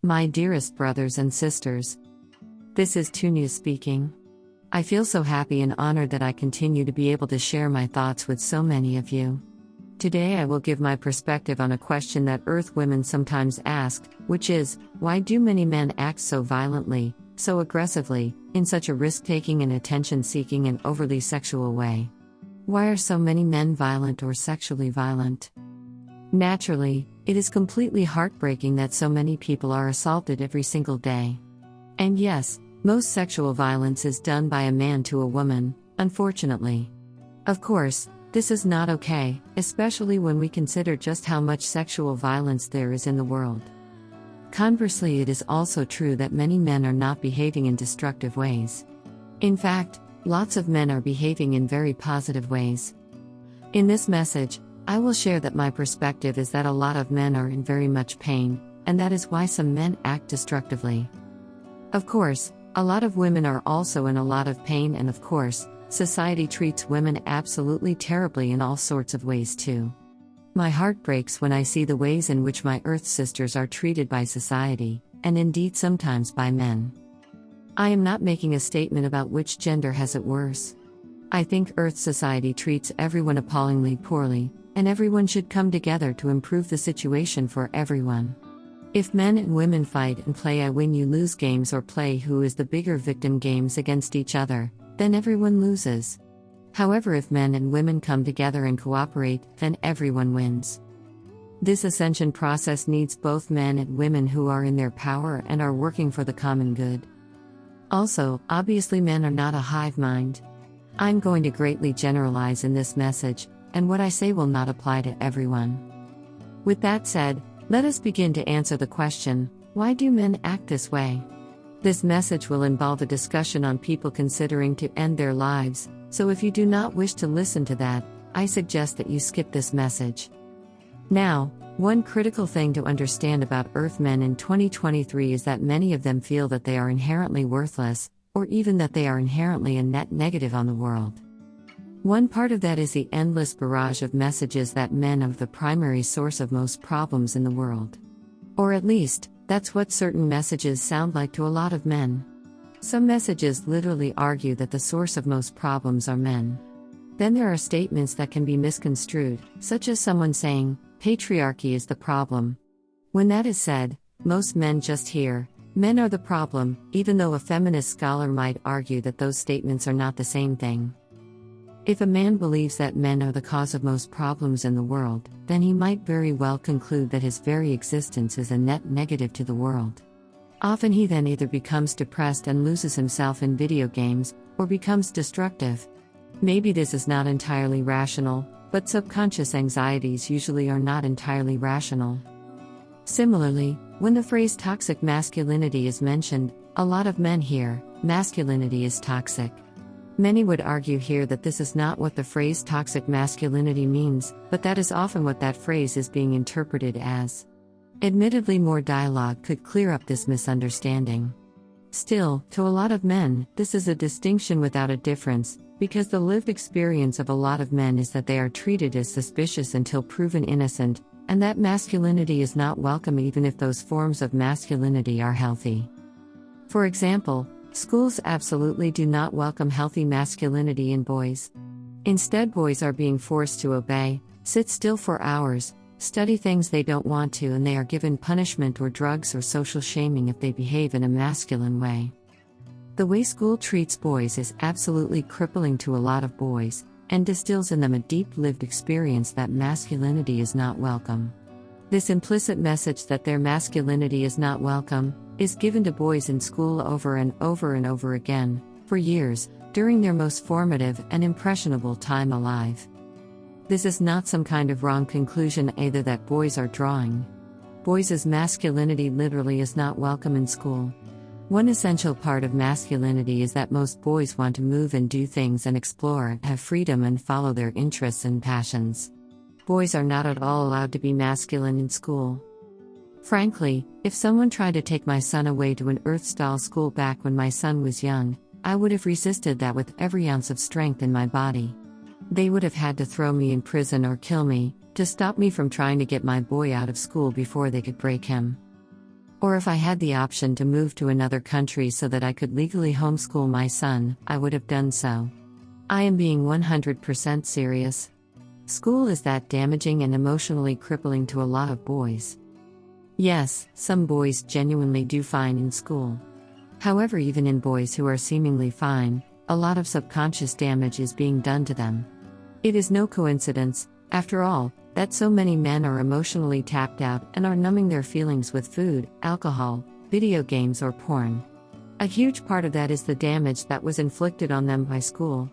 My dearest brothers and sisters, this is Tunia speaking. I feel so happy and honored that I continue to be able to share my thoughts with so many of you. Today I will give my perspective on a question that Earth women sometimes ask, which is, why do many men act so violently, so aggressively, in such a risk-taking and attention-seeking and overly sexual way? Why are so many men violent or sexually violent? Naturally, it is completely heartbreaking that so many people are assaulted every single day. And yes, most sexual violence is done by a man to a woman, unfortunately. Of course, this is not okay, especially when we consider just how much sexual violence there is in the world. Conversely, it is also true that many men are not behaving in destructive ways. In fact, lots of men are behaving in very positive ways. In this message, I will share that my perspective is that a lot of men are in very much pain, and that is why some men act destructively. Of course, a lot of women are also in a lot of pain, and of course, society treats women absolutely terribly in all sorts of ways too. My heart breaks when I see the ways in which my Earth sisters are treated by society, and indeed sometimes by men. I am not making a statement about which gender has it worse. I think Earth society treats everyone appallingly poorly, and everyone should come together to improve the situation for everyone. If men and women fight and play I win you lose games or play who is the bigger victim games against each other, then everyone loses. However, if men and women come together and cooperate, then everyone wins. This ascension process needs both men and women who are in their power and are working for the common good. Also, obviously men are not a hive mind. I'm going to greatly generalize in this message, and what I say will not apply to everyone. With that said, let us begin to answer the question, why do men act this way? This message will involve a discussion on people considering to end their lives, so if you do not wish to listen to that, I suggest that you skip this message. Now, one critical thing to understand about Earth men in 2023 is that many of them feel that they are inherently worthless, or even that they are inherently a net negative on the world. One part of that is the endless barrage of messages that men are the primary source of most problems in the world. Or at least, that's what certain messages sound like to a lot of men. Some messages literally argue that the source of most problems are men. Then there are statements that can be misconstrued, such as someone saying, patriarchy is the problem. When that is said, most men just hear, men are the problem, even though a feminist scholar might argue that those statements are not the same thing. If a man believes that men are the cause of most problems in the world, then he might very well conclude that his very existence is a net negative to the world. Often he then either becomes depressed and loses himself in video games, or becomes destructive. Maybe this is not entirely rational, but subconscious anxieties usually are not entirely rational. Similarly, when the phrase toxic masculinity is mentioned, a lot of men hear, masculinity is toxic. Many would argue here that this is not what the phrase toxic masculinity means, but that is often what that phrase is being interpreted as. Admittedly, more dialogue could clear up this misunderstanding. Still, to a lot of men, this is a distinction without a difference, because the lived experience of a lot of men is that they are treated as suspicious until proven innocent, and that masculinity is not welcome even if those forms of masculinity are healthy. For example, schools absolutely do not welcome healthy masculinity in boys. Instead, boys are being forced to obey, sit still for hours, study things they don't want to, and they are given punishment or drugs or social shaming if they behave in a masculine way. The way school treats boys is absolutely crippling to a lot of boys, and distills in them a deep lived experience that masculinity is not welcome. This implicit message that their masculinity is not welcome is given to boys in school over and over and over again, for years, during their most formative and impressionable time alive. This is not some kind of wrong conclusion either that boys are drawing. Boys' masculinity literally is not welcome in school. One essential part of masculinity is that most boys want to move and do things and explore, have freedom and follow their interests and passions. Boys are not at all allowed to be masculine in school. Frankly, if someone tried to take my son away to an Earth-style school back when my son was young, I would have resisted that with every ounce of strength in my body. They would have had to throw me in prison or kill me, to stop me from trying to get my boy out of school before they could break him. Or if I had the option to move to another country so that I could legally homeschool my son, I would have done so. I am being 100% serious. School is that damaging and emotionally crippling to a lot of boys. Yes, some boys genuinely do fine in school. However, even in boys who are seemingly fine, a lot of subconscious damage is being done to them. It is no coincidence, after all, that so many men are emotionally tapped out and are numbing their feelings with food, alcohol, video games, or porn. A huge part of that is the damage that was inflicted on them by school.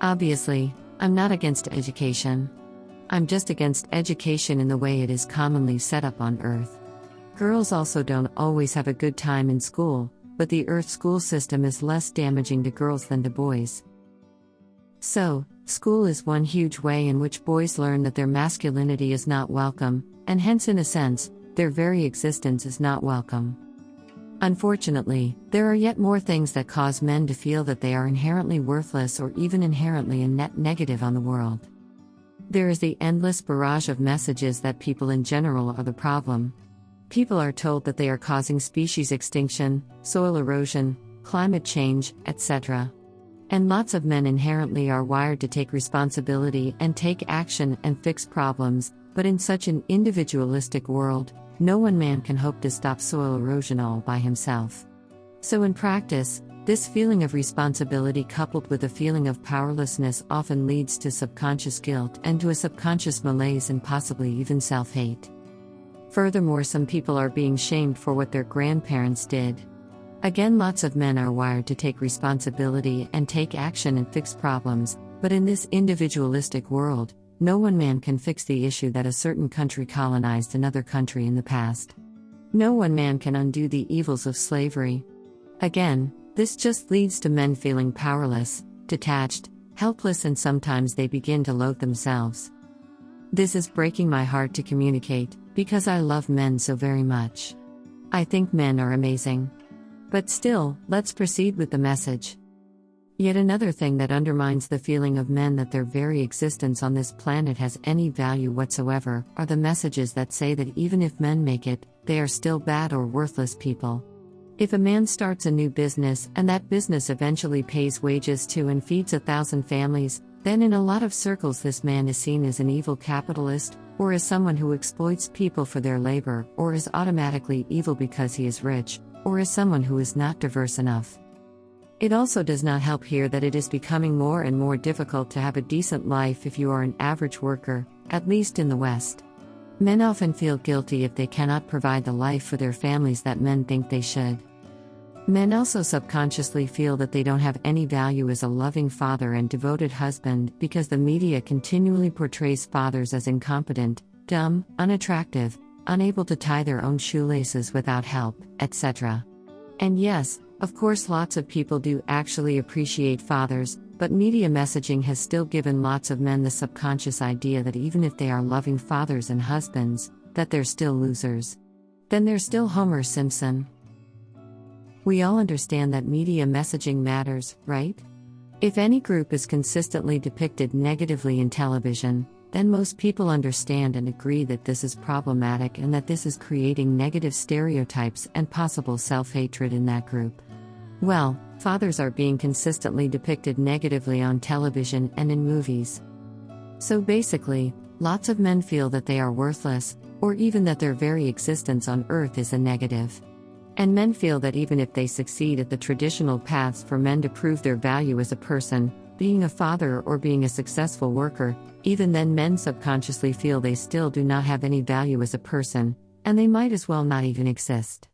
Obviously, I'm not against education. I'm just against education in the way it is commonly set up on Earth. Girls also don't always have a good time in school, but the Earth school system is less damaging to girls than to boys. So, school is one huge way in which boys learn that their masculinity is not welcome, and hence, in a sense, their very existence is not welcome. Unfortunately, there are yet more things that cause men to feel that they are inherently worthless or even inherently a net negative on the world. There is the endless barrage of messages that people in general are the problem. People are told that they are causing species extinction, soil erosion, climate change, etc. And lots of men inherently are wired to take responsibility and take action and fix problems, but in such an individualistic world, no one man can hope to stop soil erosion all by himself. So in practice, this feeling of responsibility coupled with a feeling of powerlessness often leads to subconscious guilt and to a subconscious malaise and possibly even self-hate. Furthermore, some people are being shamed for what their grandparents did. Again, lots of men are wired to take responsibility and take action and fix problems, but in this individualistic world, no one man can fix the issue that a certain country colonized another country in the past. No one man can undo the evils of slavery. Again, this just leads to men feeling powerless, detached, helpless, and sometimes they begin to loathe themselves. This is breaking my heart to communicate, because I love men so very much. I think men are amazing. But still, let's proceed with the message. Yet another thing that undermines the feeling of men that their very existence on this planet has any value whatsoever are the messages that say that even if men make it, they are still bad or worthless people. If a man starts a new business and that business eventually pays wages to and feeds 1,000 families, then in a lot of circles this man is seen as an evil capitalist, or as someone who exploits people for their labor, or is automatically evil because he is rich, or as someone who is not diverse enough. It also does not help here that it is becoming more and more difficult to have a decent life if you are an average worker, at least in the West. Men often feel guilty if they cannot provide the life for their families that men think they should. Men also subconsciously feel that they don't have any value as a loving father and devoted husband because the media continually portrays fathers as incompetent, dumb, unattractive, unable to tie their own shoelaces without help, etc. And yes, of course, lots of people do actually appreciate fathers, but media messaging has still given lots of men the subconscious idea that even if they are loving fathers and husbands, that they're still losers. Then they're still Homer Simpson. We all understand that media messaging matters, right? If any group is consistently depicted negatively in television, then most people understand and agree that this is problematic and that this is creating negative stereotypes and possible self-hatred in that group. Well, fathers are being consistently depicted negatively on television and in movies. So basically, lots of men feel that they are worthless, or even that their very existence on Earth is a negative. And men feel that even if they succeed at the traditional paths for men to prove their value as a person, being a father or being a successful worker, even then men subconsciously feel they still do not have any value as a person, and they might as well not even exist.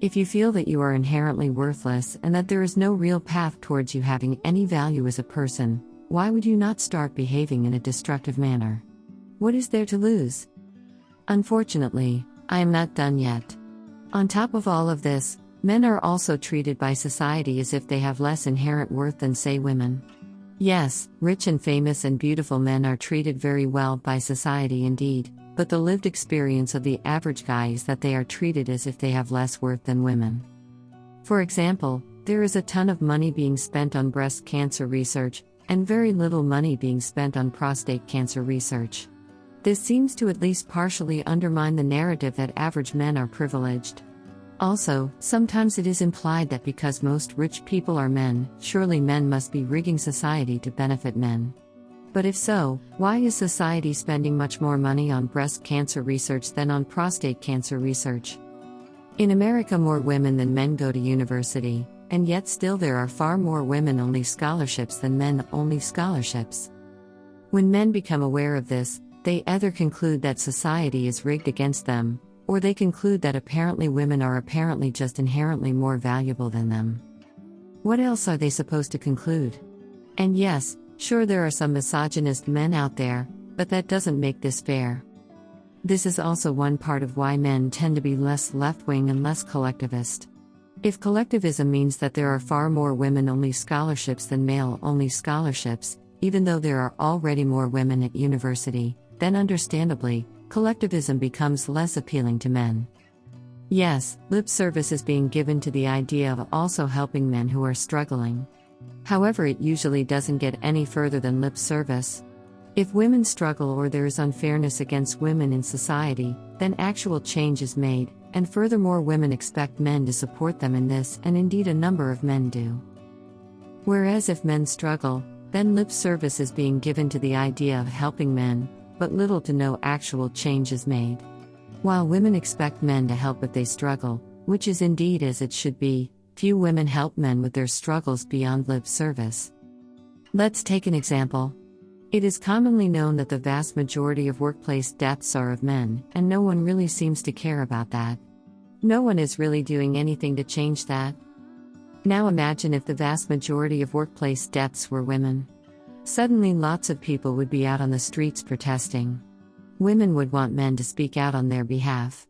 If you feel that you are inherently worthless and that there is no real path towards you having any value as a person, why would you not start behaving in a destructive manner? What is there to lose? Unfortunately, I am not done yet. On top of all of this, men are also treated by society as if they have less inherent worth than, say, women. Yes, rich and famous and beautiful men are treated very well by society indeed, but the lived experience of the average guy is that they are treated as if they have less worth than women. For example, there is a ton of money being spent on breast cancer research, and very little money being spent on prostate cancer research. This seems to at least partially undermine the narrative that average men are privileged. Also, sometimes it is implied that because most rich people are men, surely men must be rigging society to benefit men. But if so, why is society spending much more money on breast cancer research than on prostate cancer research? In America, more women than men go to university, and yet still there are far more women-only scholarships than men-only scholarships. When men become aware of this, they either conclude that society is rigged against them, or they conclude that apparently women are apparently just inherently more valuable than them. What else are they supposed to conclude? And yes, sure, there are some misogynist men out there, but that doesn't make this fair. This is also one part of why men tend to be less left-wing and less collectivist. If collectivism means that there are far more women-only scholarships than male-only scholarships, even though there are already more women at university, then understandably, collectivism becomes less appealing to men. Yes, lip service is being given to the idea of also helping men who are struggling. However, it usually doesn't get any further than lip service. If women struggle or there is unfairness against women in society, then actual change is made, and furthermore, women expect men to support them in this, and indeed a number of men do. Whereas if men struggle, then lip service is being given to the idea of helping men, but little to no actual change is made. While women expect men to help if they struggle, which is indeed as it should be, few women help men with their struggles beyond lip service. Let's take an example. It is commonly known that the vast majority of workplace deaths are of men, and no one really seems to care about that. No one is really doing anything to change that. Now imagine if the vast majority of workplace deaths were women. Suddenly lots of people would be out on the streets protesting. Women would want men to speak out on their behalf.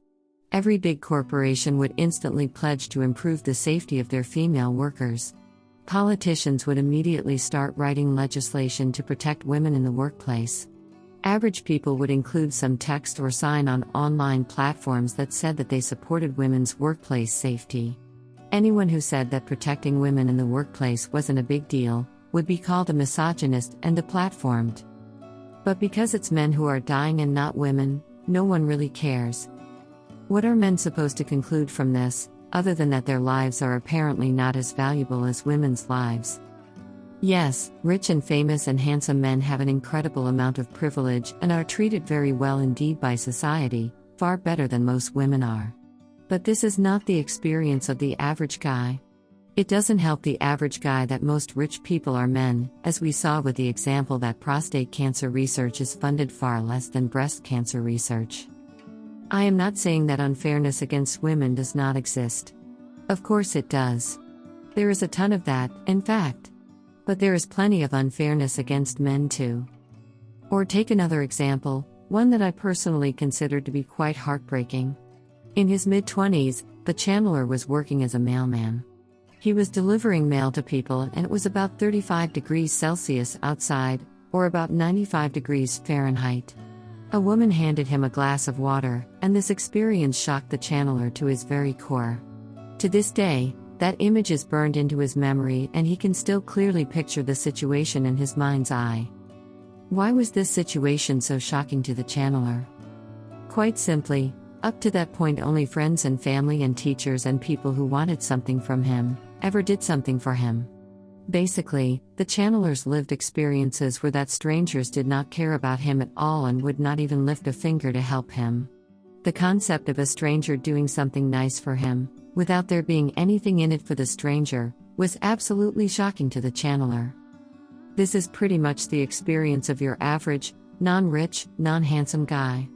Every big corporation would instantly pledge to improve the safety of their female workers. Politicians would immediately start writing legislation to protect women in the workplace. Average people would include some text or sign on online platforms that said that they supported women's workplace safety. Anyone who said that protecting women in the workplace wasn't a big deal would be called a misogynist and deplatformed. But because it's men who are dying and not women, no one really cares. What are men supposed to conclude from this, other than that their lives are apparently not as valuable as women's lives? Yes, rich and famous and handsome men have an incredible amount of privilege and are treated very well indeed by society, far better than most women are. But this is not the experience of the average guy. It doesn't help the average guy that most rich people are men, as we saw with the example that prostate cancer research is funded far less than breast cancer research. I am not saying that unfairness against women does not exist. Of course it does. There is a ton of that, in fact. But there is plenty of unfairness against men too. Or take another example, one that I personally consider to be quite heartbreaking. In his mid-20s, the channeler was working as a mailman. He was delivering mail to people and it was about 35 degrees Celsius outside, or about 95 degrees Fahrenheit. A woman handed him a glass of water, and this experience shocked the channeler to his very core. To this day, that image is burned into his memory and he can still clearly picture the situation in his mind's eye. Why was this situation so shocking to the channeler? Quite simply, up to that point only friends and family and teachers and people who wanted something from him ever did something for him. Basically, the channeler's lived experiences were that strangers did not care about him at all and would not even lift a finger to help him. The concept of a stranger doing something nice for him, without there being anything in it for the stranger, was absolutely shocking to the channeler. This is pretty much the experience of your average, non-rich, non-handsome guy.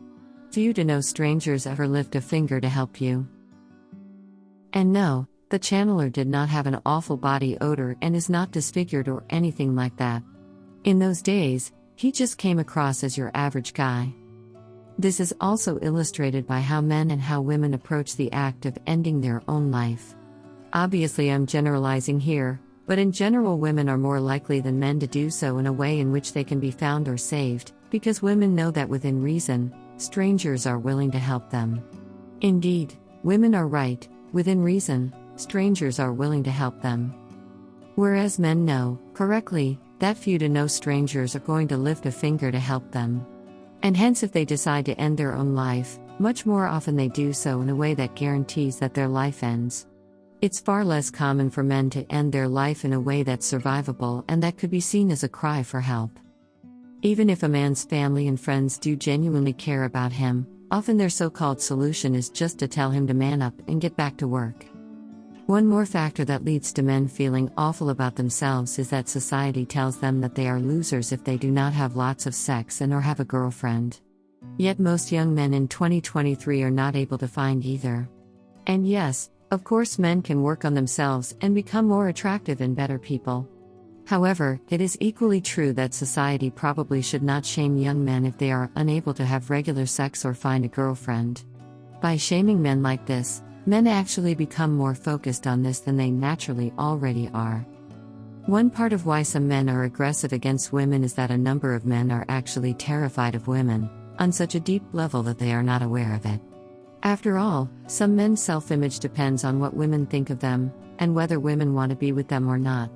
Few to no strangers ever lift a finger to help you. And no, the channeler did not have an awful body odor and is not disfigured or anything like that. In those days, he just came across as your average guy. This is also illustrated by how men and how women approach the act of ending their own life. Obviously, I'm generalizing here, but in general, women are more likely than men to do so in a way in which they can be found or saved, because women know that within reason, strangers are willing to help them. Indeed, women are right, within reason, strangers are willing to help them. Whereas men know, correctly, that few to no strangers are going to lift a finger to help them. And hence if they decide to end their own life, much more often they do so in a way that guarantees that their life ends. It's far less common for men to end their life in a way that's survivable and that could be seen as a cry for help. Even if a man's family and friends do genuinely care about him, often their so-called solution is just to tell him to man up and get back to work. One more factor that leads to men feeling awful about themselves is that society tells them that they are losers if they do not have lots of sex and or have a girlfriend. Yet most young men in 2023 are not able to find either. And yes, of course men can work on themselves and become more attractive and better people. However, it is equally true that society probably should not shame young men if they are unable to have regular sex or find a girlfriend. By shaming men like this, men actually become more focused on this than they naturally already are. One part of why some men are aggressive against women is that a number of men are actually terrified of women, on such a deep level that they are not aware of it. After all, some men's self-image depends on what women think of them, and whether women want to be with them or not.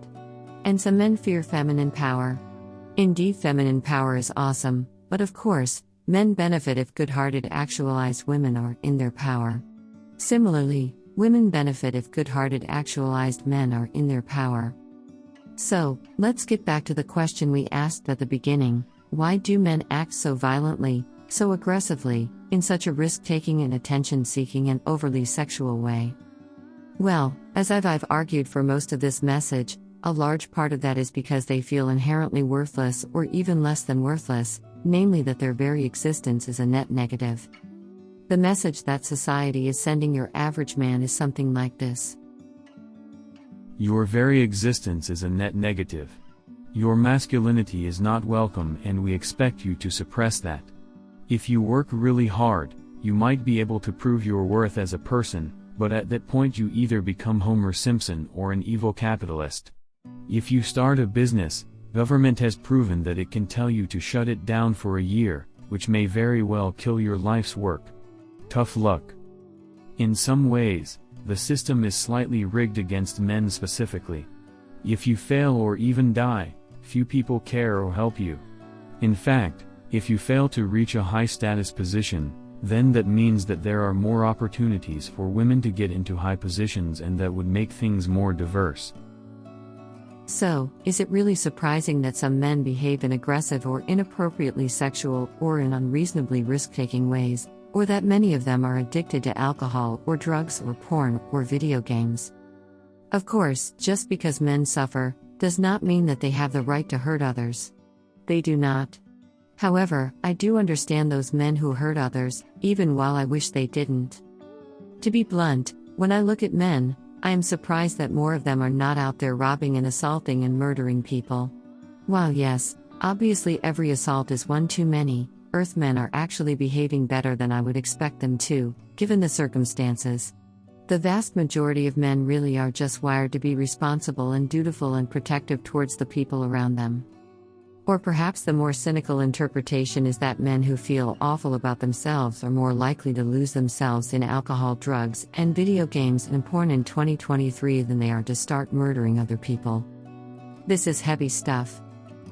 And some men fear feminine power. Indeed, feminine power is awesome, but of course, men benefit if good-hearted actualized women are in their power. Similarly, women benefit if good-hearted actualized men are in their power. So, let's get back to the question we asked at the beginning: why do men act so violently, so aggressively, in such a risk-taking and attention-seeking and overly sexual way? Well, as I've argued for most of this message, a large part of that is because they feel inherently worthless or even less than worthless, namely that their very existence is a net negative. The message that society is sending your average man is something like this: your very existence is a net negative. Your masculinity is not welcome and we expect you to suppress that. If you work really hard, you might be able to prove your worth as a person, but at that point you either become Homer Simpson or an evil capitalist. If you start a business, government has proven that it can tell you to shut it down for a year, which may very well kill your life's work. Tough luck. In some ways, the system is slightly rigged against men specifically. If you fail or even die, few people care or help you. In fact, if you fail to reach a high-status position, then that means that there are more opportunities for women to get into high positions and that would make things more diverse. So, is it really surprising that some men behave in aggressive or inappropriately sexual or in unreasonably risk-taking ways, or that many of them are addicted to alcohol or drugs or porn or video games? Of course, just because men suffer, does not mean that they have the right to hurt others. They do not. However, I do understand those men who hurt others, even while I wish they didn't. To be blunt, when I look at men, I am surprised that more of them are not out there robbing and assaulting and murdering people. While yes, obviously every assault is one too many, Earthmen are actually behaving better than I would expect them to, given the circumstances. The vast majority of men really are just wired to be responsible and dutiful and protective towards the people around them. Or perhaps the more cynical interpretation is that men who feel awful about themselves are more likely to lose themselves in alcohol, drugs, and video games and porn in 2023 than they are to start murdering other people. This is heavy stuff.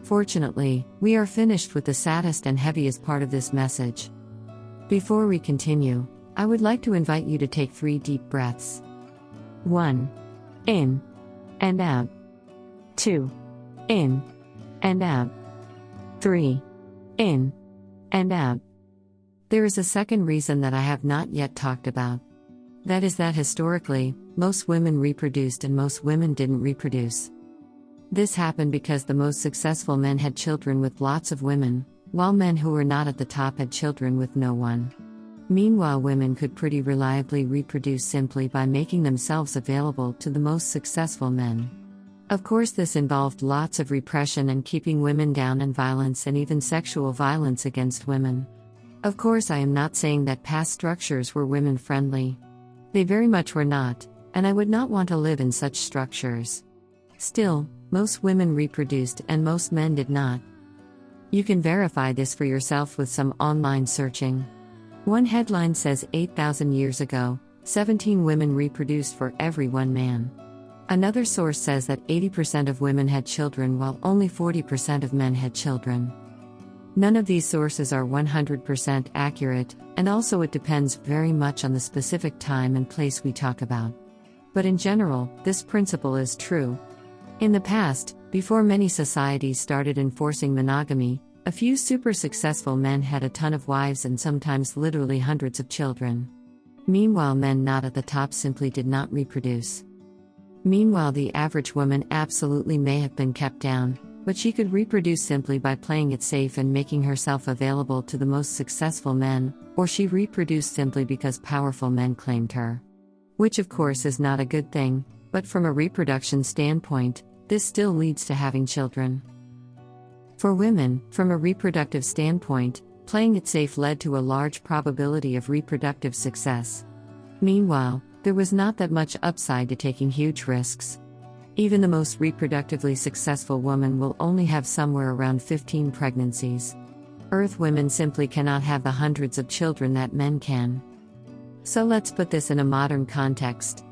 Fortunately, we are finished with the saddest and heaviest part of this message. Before we continue, I would like to invite you to take 3 deep breaths. 1. In. And out. 2. In. And out. 3. In. And out. There is a second reason that I have not yet talked about. That is that historically, most women reproduced and most women didn't reproduce. This happened because the most successful men had children with lots of women, while men who were not at the top had children with no one. Meanwhile, women could pretty reliably reproduce simply by making themselves available to the most successful men. Of course, this involved lots of repression and keeping women down and violence and even sexual violence against women. Of course, I am not saying that past structures were women-friendly. They very much were not, and I would not want to live in such structures. Still, most women reproduced and most men did not. You can verify this for yourself with some online searching. One headline says 8,000 years ago, 17 women reproduced for every one man. Another source says that 80% of women had children while only 40% of men had children. None of these sources are 100% accurate, and also it depends very much on the specific time and place we talk about. But in general, this principle is true. In the past, before many societies started enforcing monogamy, a few super successful men had a ton of wives and sometimes literally hundreds of children. Meanwhile, men not at the top simply did not reproduce. Meanwhile, the average woman absolutely may have been kept down, but she could reproduce simply by playing it safe and making herself available to the most successful men, or she reproduced simply because powerful men claimed her. Which of course is not a good thing, but from a reproduction standpoint, this still leads to having children. For women, from a reproductive standpoint, playing it safe led to a large probability of reproductive success. Meanwhile, there was not that much upside to taking huge risks. Even the most reproductively successful woman will only have somewhere around 15 pregnancies. Earth women simply cannot have the hundreds of children that men can. So let's put this in a modern context.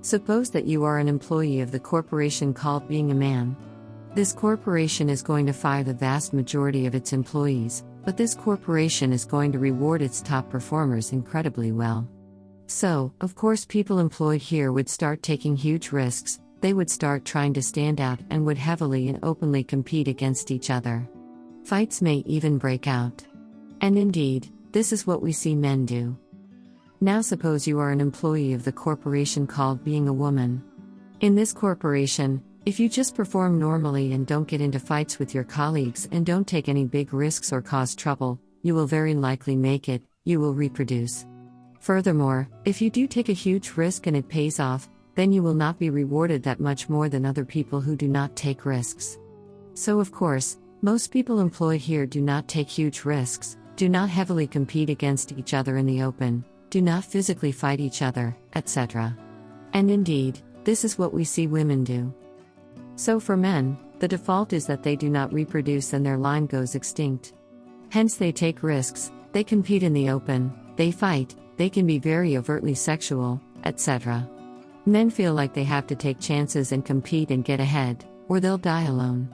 Suppose that you are an employee of the corporation called being a man. This corporation is going to fire the vast majority of its employees, but this corporation is going to reward its top performers incredibly well. So, of course, people employed here would start taking huge risks. They would start trying to stand out and would heavily and openly compete against each other. Fights may even break out. And indeed, this is what we see men do. Now suppose you are an employee of the corporation called being a woman. In this corporation, if you just perform normally and don't get into fights with your colleagues and don't take any big risks or cause trouble, you will very likely make it, you will reproduce. Furthermore, if you do take a huge risk and it pays off, then you will not be rewarded that much more than other people who do not take risks. So of course, most people employed here do not take huge risks, do not heavily compete against each other in the open, do not physically fight each other, etc. And indeed, this is what we see women do. So for men, the default is that they do not reproduce and their line goes extinct. Hence they take risks, they compete in the open, they fight, they can be very overtly sexual, etc. Men feel like they have to take chances and compete and get ahead, or they'll die alone.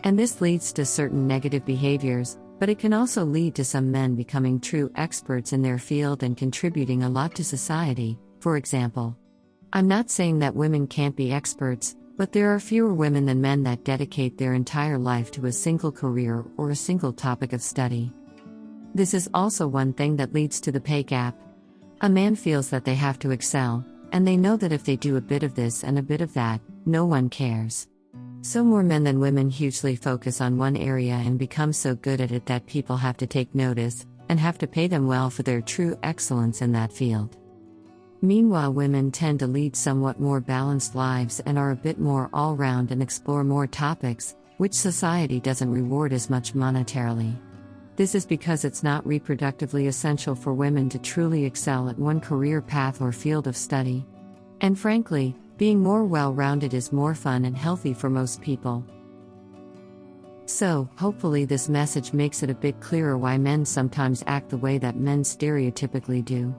And this leads to certain negative behaviors, but it can also lead to some men becoming true experts in their field and contributing a lot to society, for example. I'm not saying that women can't be experts, but there are fewer women than men that dedicate their entire life to a single career or a single topic of study. This is also one thing that leads to the pay gap. A man feels that they have to excel, and they know that if they do a bit of this and a bit of that, no one cares. So more men than women hugely focus on one area and become so good at it that people have to take notice, and have to pay them well for their true excellence in that field. Meanwhile, women tend to lead somewhat more balanced lives and are a bit more all-round and explore more topics, which society doesn't reward as much monetarily. This is because it's not reproductively essential for women to truly excel at one career path or field of study. And frankly, being more well-rounded is more fun and healthy for most people. So, hopefully this message makes it a bit clearer why men sometimes act the way that men stereotypically do.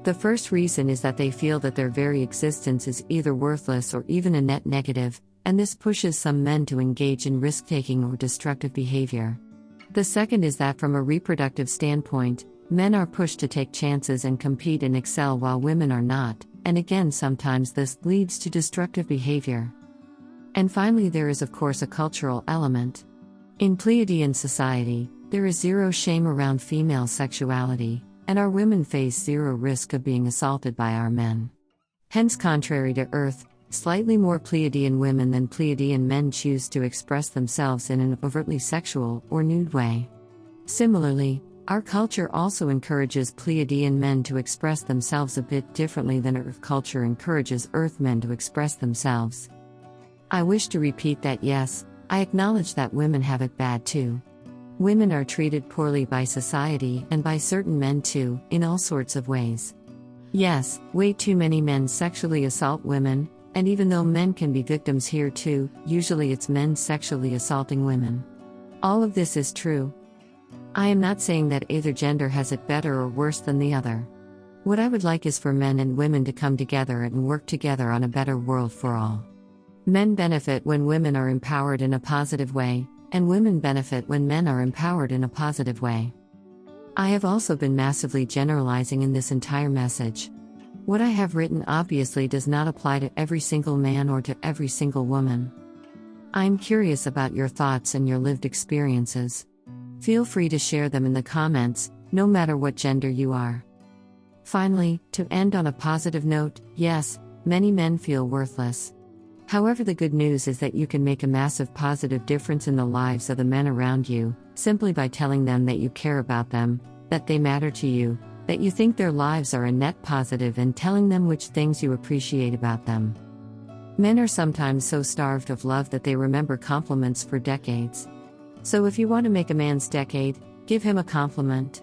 The first reason is that they feel that their very existence is either worthless or even a net negative, and this pushes some men to engage in risk-taking or destructive behavior. The second is that from a reproductive standpoint, men are pushed to take chances and compete and excel while women are not, and again sometimes this leads to destructive behavior. And finally, there is of course a cultural element. In Pleiadian society, there is zero shame around female sexuality, and our women face zero risk of being assaulted by our men. Hence, contrary to Earth, slightly more Pleiadian women than Pleiadian men choose to express themselves in an overtly sexual or nude way. Similarly, our culture also encourages Pleiadian men to express themselves a bit differently than Earth culture encourages Earth men to express themselves. I wish to repeat that yes, I acknowledge that women have it bad too. Women are treated poorly by society and by certain men too, in all sorts of ways. Yes, way too many men sexually assault women, and even though men can be victims here too, usually it's men sexually assaulting women. All of this is true. I am not saying that either gender has it better or worse than the other. What I would like is for men and women to come together and work together on a better world for all. Men benefit when women are empowered in a positive way, and women benefit when men are empowered in a positive way. I have also been massively generalizing in this entire message. What I have written obviously does not apply to every single man or to every single woman. I'm curious about your thoughts and your lived experiences. Feel free to share them in the comments, no matter what gender you are. Finally, to end on a positive note, yes, many men feel worthless. However, the good news is that you can make a massive positive difference in the lives of the men around you, simply by telling them that you care about them, that they matter to you, that you think their lives are a net positive, and telling them which things you appreciate about them. Men are sometimes so starved of love that they remember compliments for decades. So if you want to make a man's decade, give him a compliment.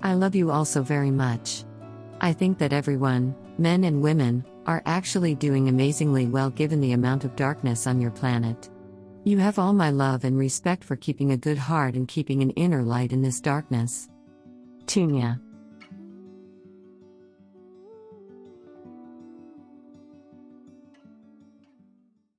I love you all so very much. I think that everyone, men and women, are actually doing amazingly well given the amount of darkness on your planet. You have all my love and respect for keeping a good heart and keeping an inner light in this darkness. Tunia.